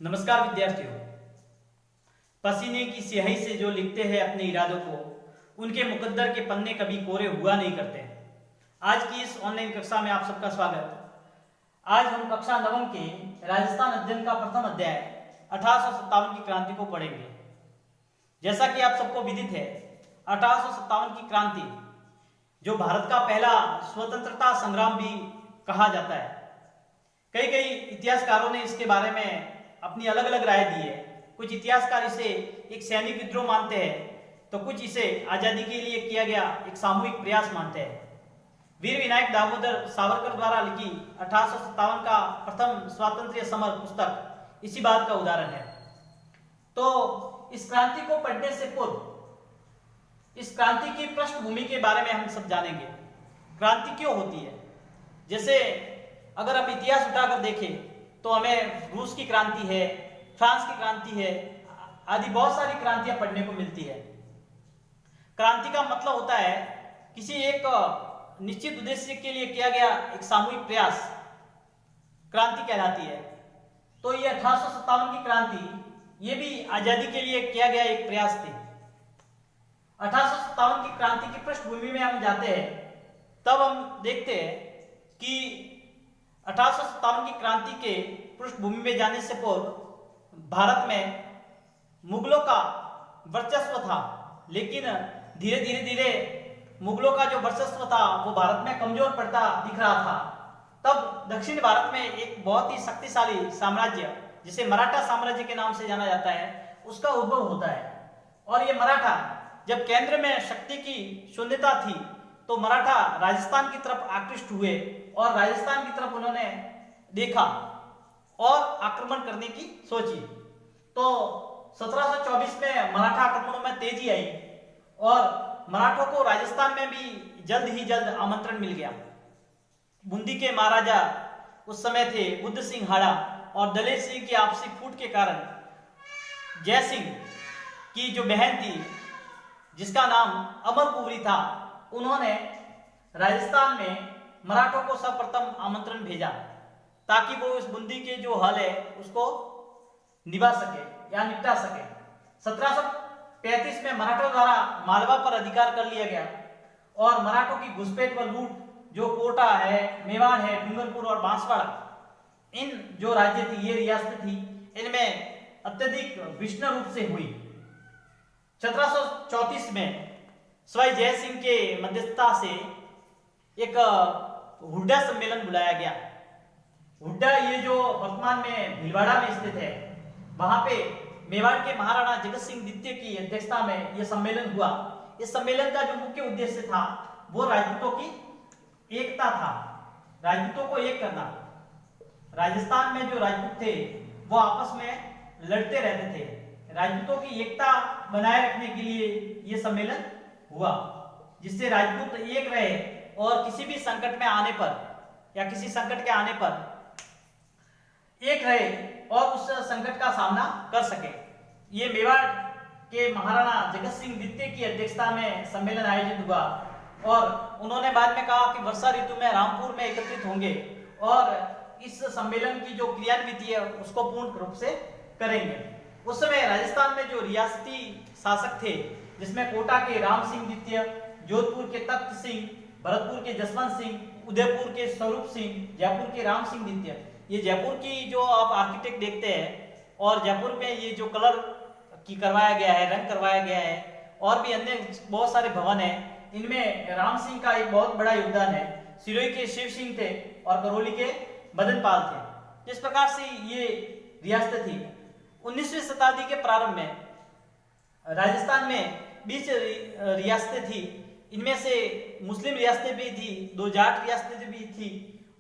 नमस्कार विद्यार्थियों। पसीने की स्याही से जो लिखते हैं अपने इरादों को, उनके मुकद्दर के पन्ने कभी कोरे हुआ नहीं करते। आज की इस ऑनलाइन कक्षा में आप सबका स्वागत। आज हम कक्षा नवम के राजस्थान अध्ययन का प्रथम अध्याय 1857 की क्रांति को पढ़ेंगे। जैसा कि आप सबको विदित है, 1857 की क्रांति जो भारत का पहला स्वतंत्रता संग्राम भी कहा जाता है। कई कई इतिहासकारों ने इसके बारे में अपनी अलग अलग राय दी है। कुछ इतिहासकार इसे एक सैनिक विद्रोह मानते हैं, तो कुछ इसे आजादी के लिए किया गया एक सामूहिक प्रयास मानते हैं। वीर विनायक दामोदर सावरकर द्वारा लिखी 1857 का प्रथम स्वातंत्र्य समर पुस्तक इसी बात का उदाहरण है। तो इस क्रांति को पढ़ने से पूर्व इस क्रांति की पृष्ठभूमि के बारे में हम सब जानेंगे। क्रांति क्यों होती है? जैसे अगर आप इतिहास उठाकर देखें तो हमें रूस की क्रांति है, फ्रांस की क्रांति है, आदि बहुत सारी क्रांतियां पढ़ने को मिलती है। क्रांति का मतलब होता है किसी एक निश्चित उद्देश्य के लिए किया गया एक सामूहिक प्रयास क्रांति कहलाती है। तो ये 1857 की क्रांति ये भी आजादी के लिए किया गया एक प्रयास थी। 1857 की क्रांति की पृष्ठभूमि में हम जाते हैं, तब हम देखते हैं कि 1857 की क्रांति के पृष्ठभूमि में जाने से पूर्व भारत में मुगलों का वर्चस्व था, लेकिन धीरे धीरे मुगलों का जो वर्चस्व था वो भारत में कमजोर पड़ता दिख रहा था। तब दक्षिण भारत में एक बहुत ही शक्तिशाली साम्राज्य जिसे मराठा साम्राज्य के नाम से जाना जाता है, उसका उद्भव होता है। और ये मराठा जब केंद्र में शक्ति की शून्यता थी तो मराठा राजस्थान की तरफ आकृष्ट हुए और राजस्थान की तरफ उन्होंने देखा और आक्रमण करने की सोची। तो 1724 में मराठा आक्रमणों में तेजी आई और मराठों को राजस्थान में भी जल्द ही जल्द आमंत्रण मिल गया। बूंदी के महाराजा उस समय थे बुद्ध सिंह हाड़ा, और दलेर सिंह की आपसी फूट के कारण जय सिंह की जो बहन थी जिसका नाम अमरपुरी था, उन्होंने राजस्थान में मराठों को सर्वप्रथम आमंत्रण भेजा ताकि वो इस बूंदी के जो हल है उसको निभा सके या निपटा सके। 1735 में मराठों द्वारा मालवा पर अधिकार कर लिया गया और मराठों की घुसपैठ व लूट जो कोटा है, मेवाड़ है, डूंगरपुर और बांसवाड़ा, इन जो राज्य थी, ये रियासत थी, इनमें अत्यधिक भीषण रूप से हुई। 1734 में सवाई जय सिंह के मध्यस्थता से एक हुड्डा सम्मेलन बुलाया गया। हुड्डा ये जो वर्तमान में भीलवाड़ा में स्थित है, वहां पे मेवाड़ के महाराणा जगत सिंह द्वितीय की अध्यक्षता में यह सम्मेलन हुआ। इस सम्मेलन का जो मुख्य उद्देश्य था वो राजपूतों की एकता था, राजपूतों को एक करना। राजस्थान में जो राजपूत थे वो आपस में लड़ते रहते थे। राजपूतों की एकता बनाए रखने के लिए यह सम्मेलन हुआ, जिससे राजपूत एक रहे और किसी भी संकट में आने पर या किसी संकट के आने पर एक रहे और उस संकट का सामना कर सके। ये मेवाड़ के महाराणा जगत सिंह द्वितीय की अध्यक्षता में सम्मेलन आयोजित हुआ और उन्होंने बाद में कहा कि वर्षा ऋतु में रामपुर में एकत्रित होंगे और इस सम्मेलन की जो क्रियान्विति है उसको पूर्ण रूप से करेंगे। उस समय राजस्थान में जो रियासती शासक थे, जिसमें कोटा के राम सिंह द्वितीय, जोधपुर के तख्त सिंह, भरतपुर के जसवंत सिंह, उदयपुर के स्वरूप सिंह, जयपुर के राम सिंह द्वितीय, ये जयपुर की जो आप आर्किटेक्ट देखते हैं और जयपुर में ये जो कलर की करवाया गया है, रंग करवाया गया है, और भी अन्य बहुत सारे भवन हैं, इनमें राम सिंह का एक बहुत बड़ा योगदान है। सिरोही के शिव सिंह थे और करौली के मदन पाल थे। इस प्रकार से ये रियासत थी। 19वीं शताब्दी के प्रारंभ में राजस्थान में 20 रियासतें थी। इनमें से मुस्लिम रियासतें भी थी, 2 जाट रियासतें भी थी,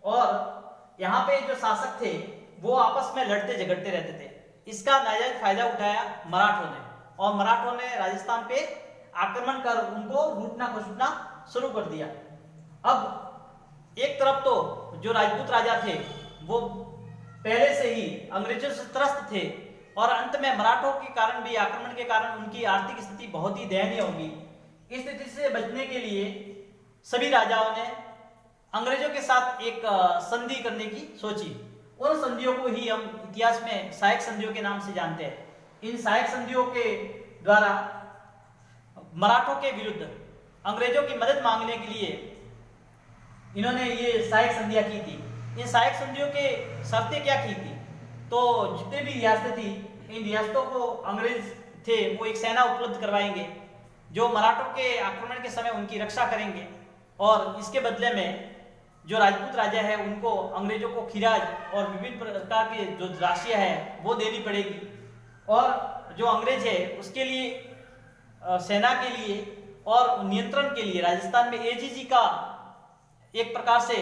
और यहाँ पे जो शासक थे वो आपस में लड़ते झगड़ते रहते थे। इसका नाजायज फायदा उठाया मराठों ने और मराठों ने राजस्थान पे आक्रमण कर उनको लूटना खसुटना शुरू कर दिया। अब एक तरफ तो जो राजपूत राजा थे वो पहले से ही अंग्रेजों से त्रस्त थे और अंत में मराठों के कारण भी, आक्रमण के कारण उनकी आर्थिक स्थिति बहुत ही दयनीय होगी। इस स्थिति से बचने के लिए सभी राजाओं ने अंग्रेजों के साथ एक संधि करने की सोची उन संधियों को ही हम इतिहास में सहायक संधियों के नाम से जानते हैं। इन सहायक संधियों के द्वारा मराठों के विरुद्ध अंग्रेजों की मदद मांगने के लिए इन्होंने ये सहायक संधियां की थी। इन सहायक संधियों के शर्तें क्या की थी? तो जितने भी रियासतें थी, इन रियासतों को अंग्रेज थे वो एक सेना उपलब्ध करवाएंगे जो मराठों के आक्रमण के समय उनकी रक्षा करेंगे, और इसके बदले में जो राजपूत राजा है उनको अंग्रेजों को खिराज और विभिन्न प्रकार की जो राशियां है वो देनी पड़ेगी, और जो अंग्रेज है उसके लिए सेना के लिए और नियंत्रण के लिए राजस्थान में एजीजी का एक प्रकार से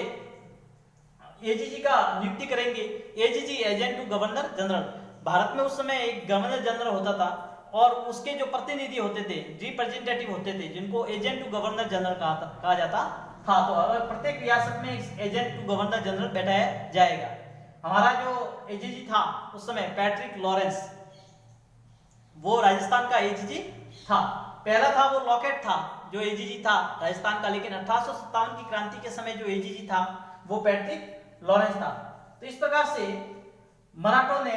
एजीजी का नियुक्ति करेंगे। AGG agent to governor general. भारत में उस समय एक गवर्नर जनरल होता था और उसके जो प्रतिनिधि होते थे, रिप्रेजेंटेटिव होते थे, जिनको एजेंट टू गवर्नर जनरल कहा जाता था। तो अगर प्रत्येक रियासत में इस एजेंट टू गवर्नर जनरल बैठाया जाएगा। हमारा जो एजीजी था उस समय पैट्रिक लॉरेंस, वो राजस्थान का एजीजी था। पहला था वो लॉकेट था जो एजीजी था राजस्थान का, लेकिन 1857 की क्रांति के समय जो एजीजी था वो पैट्रिक लॉरेंस था। तो इस प्रकार से मराठों ने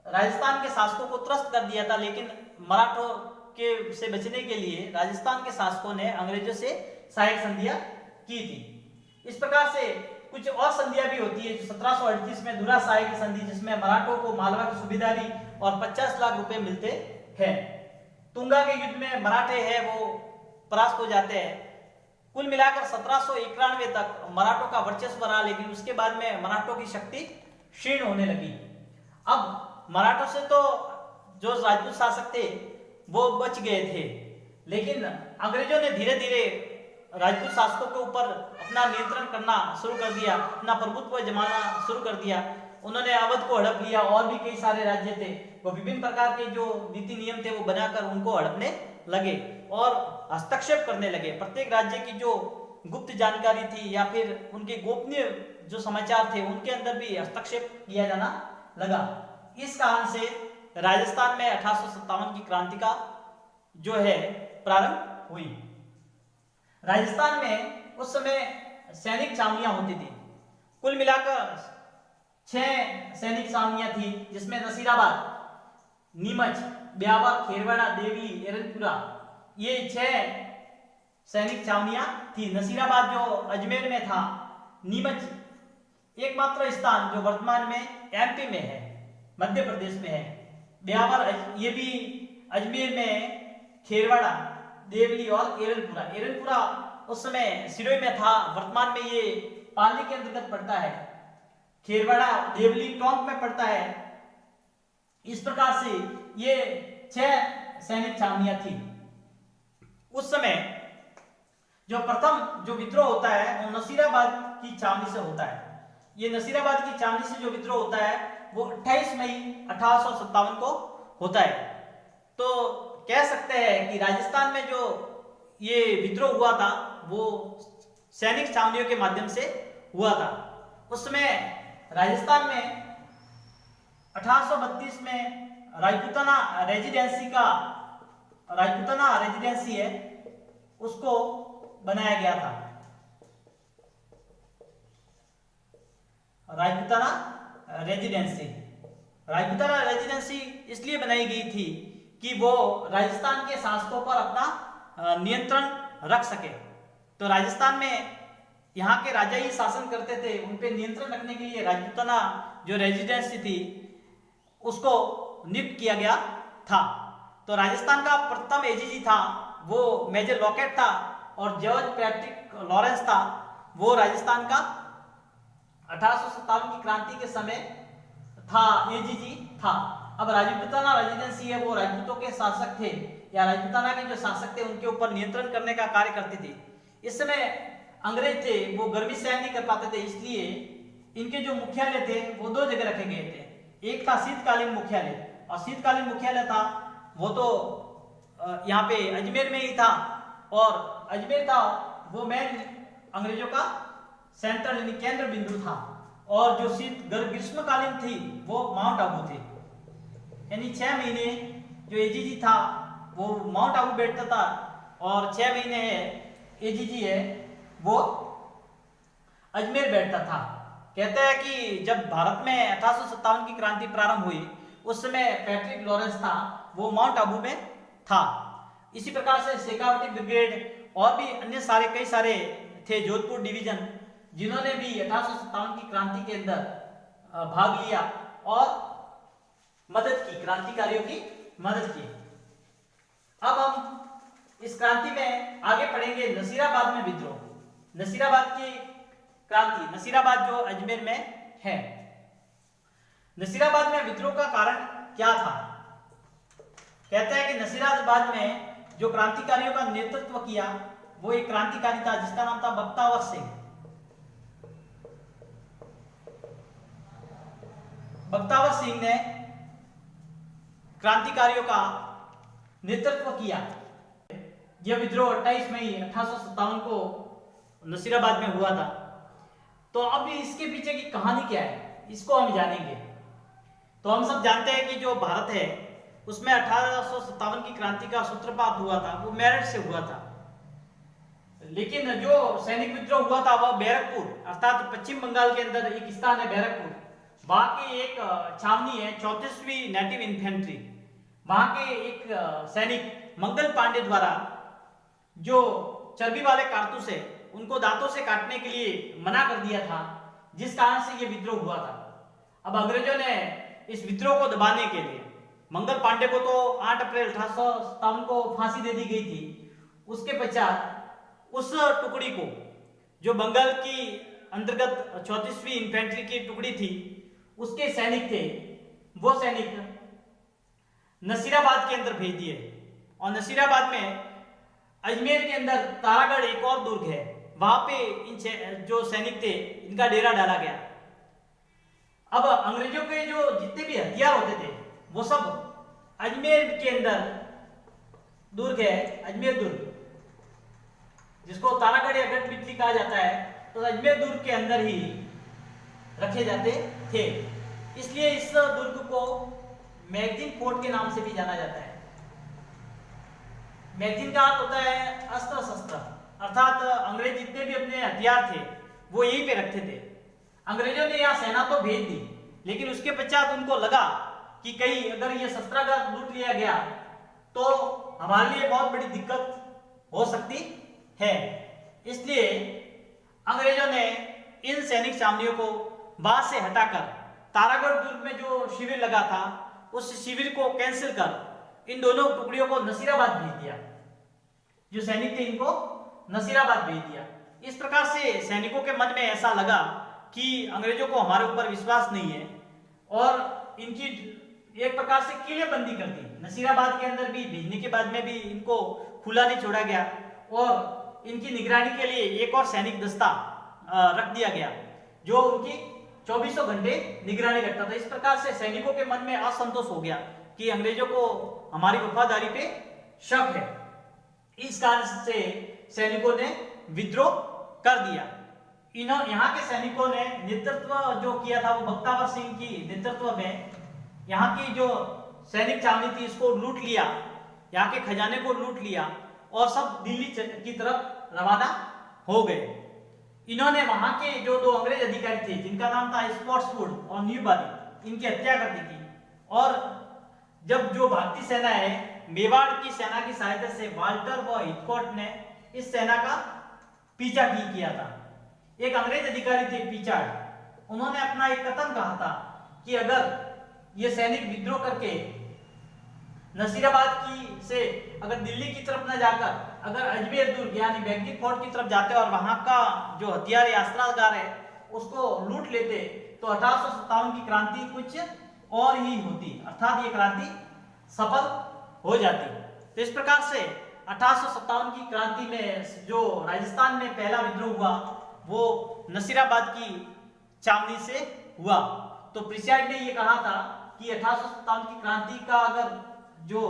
राजस्थान के शासकों को त्रस्त कर दिया था, लेकिन मराठों के से बचने के लिए राजस्थान के शासकों ने अंग्रेजों से सहायक संधियां की थी। इस प्रकार से कुछ और संधियां भी होती है। 1738 में धुरा सहायक संधि, जिसमें मराठों को मालवा की सूबेदारी और 50 लाख रुपए मिलते हैं। तुंगा के युद्ध में मराठे हैं वो परास्त हो जाते हैं। कुल मिलाकर 1791 तक मराठों का वर्चस्व रहा, लेकिन उसके बाद में मराठों की शक्ति क्षीण होने लगी। अब मराठों से तो जो राजपूत शासक थे वो बच गए थे, लेकिन अंग्रेजों ने धीरे धीरे राजपूत शासकों के ऊपर अपना नियंत्रण करना शुरू कर दिया, अपना प्रभुत्व जमाना शुरू कर दिया। उन्होंने अवध को हड़प लिया, और भी कई सारे राज्य थे, वो विभिन्न प्रकार के जो नीति नियम थे वो बनाकर उनको हड़पने लगे और हस्तक्षेप करने लगे। प्रत्येक राज्य की जो गुप्त जानकारी थी या फिर उनके गोपनीय जो समाचार थे उनके अंदर भी हस्तक्षेप किया जाना लगा। इस कारण से राजस्थान में 1857 की क्रांति का जो है प्रारंभ हुई। राजस्थान में उस समय सैनिक छावनियां होती थी। कुल मिलाकर 6 सैनिक छावनियां थी, जिसमें नसीराबाद, नीमच, ब्यावर, खेरवाड़ा, देवली, एरनपुरा, ये 6 सैनिक छावनियां थी। नसीराबाद जो अजमेर में था, नीमच एकमात्र स्थान जो वर्तमान में एमपी में है, मध्य प्रदेश में है, ब्यावर ये भी अजमेर में, खेरवाड़ा, देवली और एरनपुरा। एरनपुरा उस समय सिरोही में था, वर्तमान में ये पाली के अंतर्गत पड़ता है। खेरवाड़ा, देवली टोंक में पड़ता है। इस प्रकार से ये 6 सैनिक छावनियां थी। उस समय जो प्रथम जो विद्रोह होता है वो नसीराबाद की छावनी से होता है। ये नसीराबाद की छावनी से जो विद्रोह होता है वो 28 मई 1857 को होता है। तो कह सकते हैं कि राजस्थान में जो ये विद्रोह हुआ था वो सैनिक छावनियों के माध्यम से हुआ था। उस समय राजस्थान में 1832 में राजपूताना रेजिडेंसी है उसको बनाया गया था। राजपूताना रेजिडेंसी इसलिए बनाई गई थी कि वो राजस्थान के शासकों पर अपना नियंत्रण रख सके। तो राजस्थान में यहाँ के राजा ही शासन करते थे, उन पे नियंत्रण रखने के लिए राजपूताना जो रेजिडेंसी थी उसको नियुक्त किया गया था। तो राजस्थान का प्रथम एजीजी था वो मेजर लॉकेट था, और जॉर्ज पैट्रिक लॉरेंस था वो राजस्थान का 1857 की क्रांति के समय था एजीजी था। अब राजपूताना रेजिडेंसी है वो राजपूतों के शासक थे या राजपूताना के जो शासक थे उनके ऊपर नियंत्रण करने का कार्य करते थे। इस समय अंग्रेज थे वो गर्मी सहन नहीं कर पाते थे, इसलिए इनके जो मुख्यालय थे वो 2 जगह रखे गए थे। एक था शीतकालीन मुख्यालय, और शीतकालीन मुख्यालय था वो तो यहाँ पे अजमेर में ही था, और अजमेर था वो मेन अंग्रेजों का सेंट्रल यानी केंद्र बिंदु था, और जो ग्रीष्मकालीन थी वो माउंट आबू थे। यानी 6 महीने जो एजीजी था वो माउंट आबू बैठता था, और 6 महीने एजीजी है वो अजमेर बैठता था। कहते हैं कि जब भारत में 1857 की क्रांति प्रारंभ हुई, उस समय पैट्रिक लॉरेंस था, वो माउंट आबू में था। इसी प्रकार से शेखावटी ब्रिगेड और भी अन्य सारे कई सारे थे जोधपुर डिवीजन, जिन्होंने भी 1857 की क्रांति के अंदर भाग लिया और मदद की, क्रांतिकारियों की मदद की। अब हम इस क्रांति में आगे पढ़ेंगे नसीराबाद में विद्रोह, नसीराबाद की क्रांति, नसीराबाद जो अजमेर में है। नसीराबाद में विद्रोह का कारण क्या था? कहते हैं कि नसीराबाद में जो क्रांतिकारियों का नेतृत्व किया वो एक क्रांतिकारी था जिसका नाम था बख्तावर सिंह। बख्तावर सिंह ने क्रांतिकारियों का नेतृत्व किया। यह विद्रोह 28 मई 1857 को नसीराबाद में हुआ था। तो अब इसके पीछे की कहानी क्या है, इसको हम जानेंगे। तो हम सब जानते हैं कि जो भारत है उसमें 1857 की क्रांति का सूत्रपात हुआ था, वो मेरठ से हुआ था। लेकिन जो सैनिक विद्रोह हुआ था वह बैरकपुर, अर्थात पश्चिम बंगाल के अंदर एक स्थान है बैरकपुर, वहां की एक छावनी है 34वीं नेटिव इन्फेंट्री, वहां के एक सैनिक मंगल पांडे द्वारा जो चर्बी वाले कारतूस है उनको दांतों से काटने के लिए मना कर दिया था, जिस कारण से यह विद्रोह हुआ था। अब अंग्रेजों ने इस विद्रोह को दबाने के लिए, मंगल पांडे को तो 8 अप्रैल 1857 को फांसी दे दी गई थी। उसके पश्चात उस टुकड़ी को, जो बंगाल की अंतर्गत 34वीं इन्फेंट्री की टुकड़ी थी, उसके सैनिक थे, वो सैनिक नसीराबाद के अंदर भेज दिए। और नसीराबाद में अजमेर के अंदर तारागढ़ एक और दुर्ग है, वहां पे इन जो सैनिक थे इनका डेरा डाला गया। अब अंग्रेजों के जो जितने भी हथियार होते थे वो सब अजमेर के अंदर दुर्ग है, अजमेर दुर्ग, जिसको तारागढ़ या गढ़ बिजली कहा जाता है, तो अजमेर दुर्ग के अंदर ही रखे जाते थे। इसलिए इस दुर्ग को मैगजीन फोर्ट के नाम से भी जाना जाता है। मैगजीन का अर्थ होता है अस्त्र शस्त्र, अर्थात अंग्रेज जितने भी अपने हथियार थे वो यहीं पे रखते थे। अंग्रेजों ने यहाँ सेना तो भेज दी, लेकिन उसके पश्चात उनको लगा कि कहीं अगर ये शस्त्रागार लूट लिया गया तो हमारे लिए बहुत बड़ी दिक्कत हो सकती है। इसलिए अंग्रेजों ने इन सैनिक छावनियों को वहां से हटाकर तारागढ़ दुर्ग में जो शिविर लगा था उस शिविर को कैंसिल कर इन दोनों टुकड़ियों को नसीराबाद भेज दिया। जो सैनिक थे इनको नसीराबाद भेज दिया। इस प्रकार से सैनिकों के मन में ऐसा लगा कि अंग्रेजों को हमारे ऊपर विश्वास नहीं है और इनकी एक प्रकार से किलेबंदी कर दी। नसीराबाद के अंदर भी भेजने के बाद में भी इनको खुला नहीं छोड़ा गया और इनकी निगरानी के लिए एक और सैनिक दस्ता रख दिया गया जो उनकी 24 घंटे निगरानी रखता था। इस प्रकार से सैनिकों के मन में असंतोष हो गया कि अंग्रेजों को हमारी वफादारी पे शक है। इस कारण से सैनिकों ने विद्रोह कर दिया। यहाँ के सैनिकों ने नेतृत्व जो किया था वो बख्तावर सिंह की नेतृत्व में यहाँ की जो सैनिक छावनी थी इसको लूट लिया, यहाँ के खजाने को लूट लिया और सब दिल्ली की तरफ रवाना हो गए। इन्होंने वहां के जो दो अंग्रेज अधिकारी थे जिनका नाम था स्पॉट्सवुड और न्यूबारी, इनकी हत्या कर दी थी। और जब जो भारतीय सेना है मेवाड़ की सेना की सहायता से वाल्टर व हिथकॉट ने इस सेना का पीछा किया था। एक अंग्रेज अधिकारी थे पिचार्ड, उन्होंने अपना एक कथन कहा था कि अगर ये सैनिक विद्रोह करके नसीराबाद की से अगर दिल्ली की तरफ न जाकर अगर अजमेर दुर्ग यानी मैगजीन फोर्ट की तरफ जाते और वहां का जो हथियार या अस्त्रागार है उसको लूट लेते तो 1857 की क्रांति कुछ और ही होती, अर्थात ये क्रांति सफल हो जाती। तो इस प्रकार से 1857 की क्रांति में जो राजस्थान में पहला विद्रोह हुआ वो नसीराबाद की छावनी से हुआ। तो प्रिसाइड ने ये कहा था कि 1857 की क्रांति का अगर जो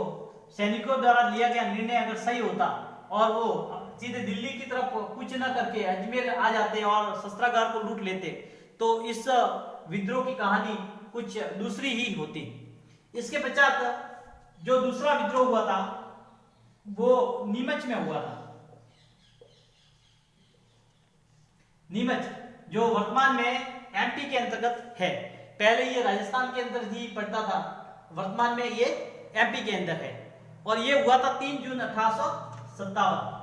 सैनिकों द्वारा लिया गया निर्णय अगर सही होता और वो सीधे दिल्ली की तरफ कुछ न करके अजमेर आ जाते और शस्त्रागार को लूट लेते तो इस विद्रोह की कहानी कुछ दूसरी ही होती। इसके पश्चात जो दूसरा विद्रोह हुआ था वो नीमच में हुआ था। नीमच जो वर्तमान में एमपी के अंतर्गत है। पहले ये राजस्थान के अंदर ही पड़ता था, वर्तमान में ये एमपी के अंदर है। और ये हुआ था 3 जून 1857।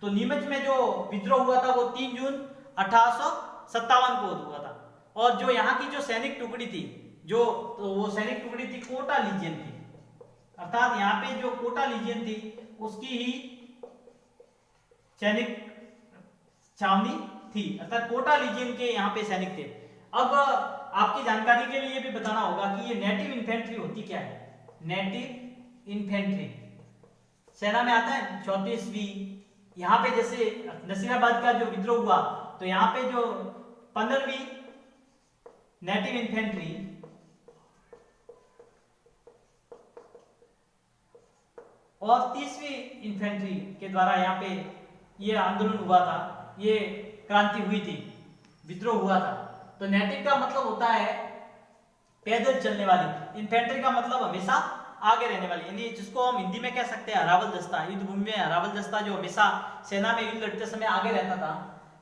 तो नीमच में जो विद्रोह हुआ था वो 3 जून 1857 को हुआ था। और जो यहाँ की जो सैनिक टुकड़ी थी, जो तो वो सैनिक टुकड़ी थी कोटा लीजियन की, अर्थात यहाँ पे जो कोटा लीजियन थी उसकी ही सैनिक छावनी थी, अर्थात कोटा लीजियन के यहाँ पे सैनिक थे। अब आपकी जानकारी के लिए भी बताना होगा कि ये नेटिव इन्फेंट्री होती क्या है। नेटिव इन्फेंट्री सेना में आता है 34वीं। यहाँ पे जैसे नसीराबाद का जो विद्रोह हुआ तो यहाँ पे जो 15वीं नेटिव इन्फेंट्री और 30वीं इन्फेंट्री के द्वारा यहाँ पे ये आंदोलन हुआ था, ये क्रांति हुई थी, विद्रोह हुआ था। तो नेटिव का मतलब होता है पैदल चलने वाली, इन्फेंट्री का मतलब हमेशा आगे रहने वाली, यानी जिसको हम हिंदी में कह सकते हैं हरावल दस्ता। युद्ध भूमि में हरावल दस्ता जो हमेशा सेना में युद्ध लड़ते समय आगे रहता था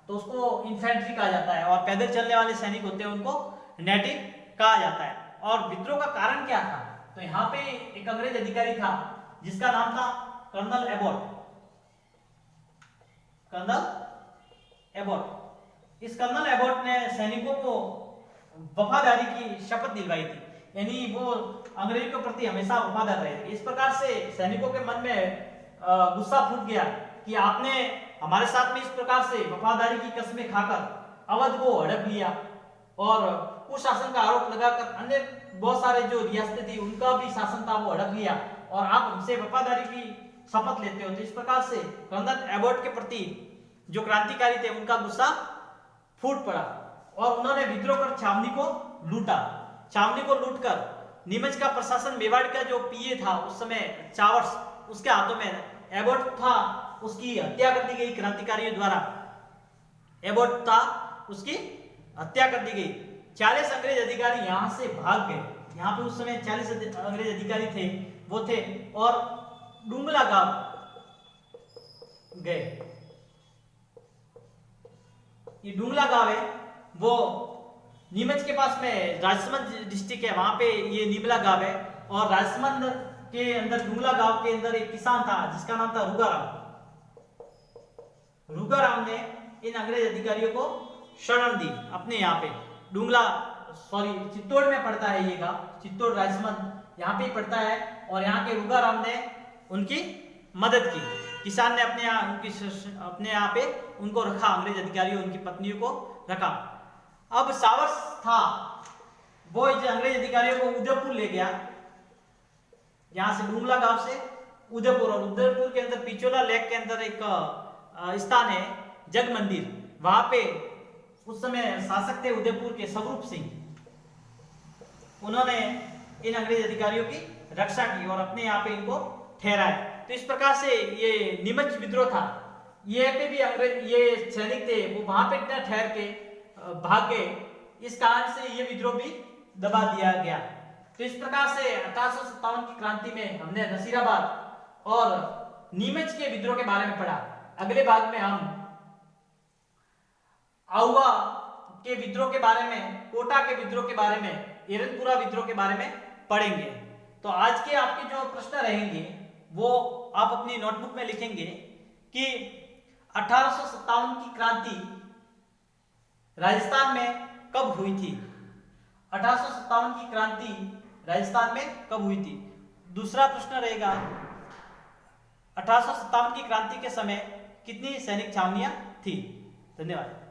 तो उसको इन्फेंट्री कहा जाता है। और पैदल चलने वाले सैनिक होते हैं उनको नेटिव कहा जाता है। और विद्रोह का कारण क्या था? तो यहाँ पे एक अंग्रेज अधिकारी था जिसका नाम था कर्नल एबॉट। कर्नल एबॉट, इस कर्नल एबॉट ने सैनिकों को वफादारी की शपथ दिलवाई थी, यानी वो अंग्रेज के प्रति हमेशा वफादार रहे थे। इस प्रकार से सैनिकों के मन में गुस्सा फूट गया कि आपने हमारे साथ में इस प्रकार से वफादारी की कस्में खाकर अवध को हड़प लिया और कुशासन का आरोप लगाकर अन्य बहुत सारे जो रियासतें थी उनका भी शासन था वो हड़प लिया, और आप हमसे वफादारी की शपथ लेते हो। तो इस प्रकार से कर्नल एबॉट के प्रति जो क्रांतिकारी थे उनका गुस्सा फूट पड़ा और उन्होंने विद्रोह कर छावनी को लूटा। छावनी को लूटकर नीमच का प्रशासन, मेवाड़ का जो पीए था उस समय चावर्स, उसके हाथों में एबॉट था, उसकी हत्या कर दी गई क्रांतिकारियों द्वारा। एबॉट था, उसकी हत्या कर दी गई। 40 अंग्रेज अधिकारी यहां से भाग गए। यहाँ पे उस समय 40 अंग्रेज अधिकारी थे, वो थे और डुंगला गांव गए। ये डुंगला गांव है वो नीमच के पास में राजसमंद डिस्ट्रिक्ट है, वहां पे ये नीमला गांव है। और राजसमंद के अंदर डुंगला गांव के अंदर एक किसान था जिसका नाम था रुगाराम। रुगाराम ने इन अंग्रेज अधिकारियों को शरण दी अपने यहाँ पे। डुंगला चित्तौड़ में पड़ता है ये गांव, चित्तौड़ राजसमंद यहाँ पे पड़ता है। और यहाँ के रुगाराम ने उनकी मदद की। किसान ने अपने यहाँ पे उनको रखा, अंग्रेज अधिकारियों उनकी पत्नियों को रखा। अब सावर्स था वो अंग्रेज अधिकारियों को उदयपुर ले गया, यहां से डुंगला गांव से उदयपुर। और उदयपुर के अंदर पिचोला लेक के अंदर एक स्थान है जग मंदिर, वहां पे उस समय शासक थे उदयपुर के स्वरूप सिंह। उन्होंने इन अंग्रेज अधिकारियों की रक्षा की और अपने यहाँ पे इनको ठहराया। तो इस प्रकार से ये नीमच विद्रोह था। ये पे भी अंग्रेज ये सैनिक थे वो वहां पे ठहर के भाग गए, इस कारण से ये विद्रोह भी दबा दिया गया। तो इस प्रकार से 1857 की क्रांति में हमने नसीराबाद और नीमच के विद्रोह के बारे में पढ़ा। अगले भाग में हम आउवा के विद्रोह के बारे में, कोटा के विद्रोह के बारे में, एरनपुरा विद्रोह के बारे में पढ़ेंगे। तो आज के आपके जो प्रश्न रहेंगे वो आप अपनी नोटबुक में लिखेंगे कि 1857 की क्रांति राजस्थान में कब हुई थी। 1857 की क्रांति राजस्थान में कब हुई थी। दूसरा प्रश्न रहेगा 1857 की क्रांति के समय कितनी सैनिक छावनियां थी। धन्यवाद।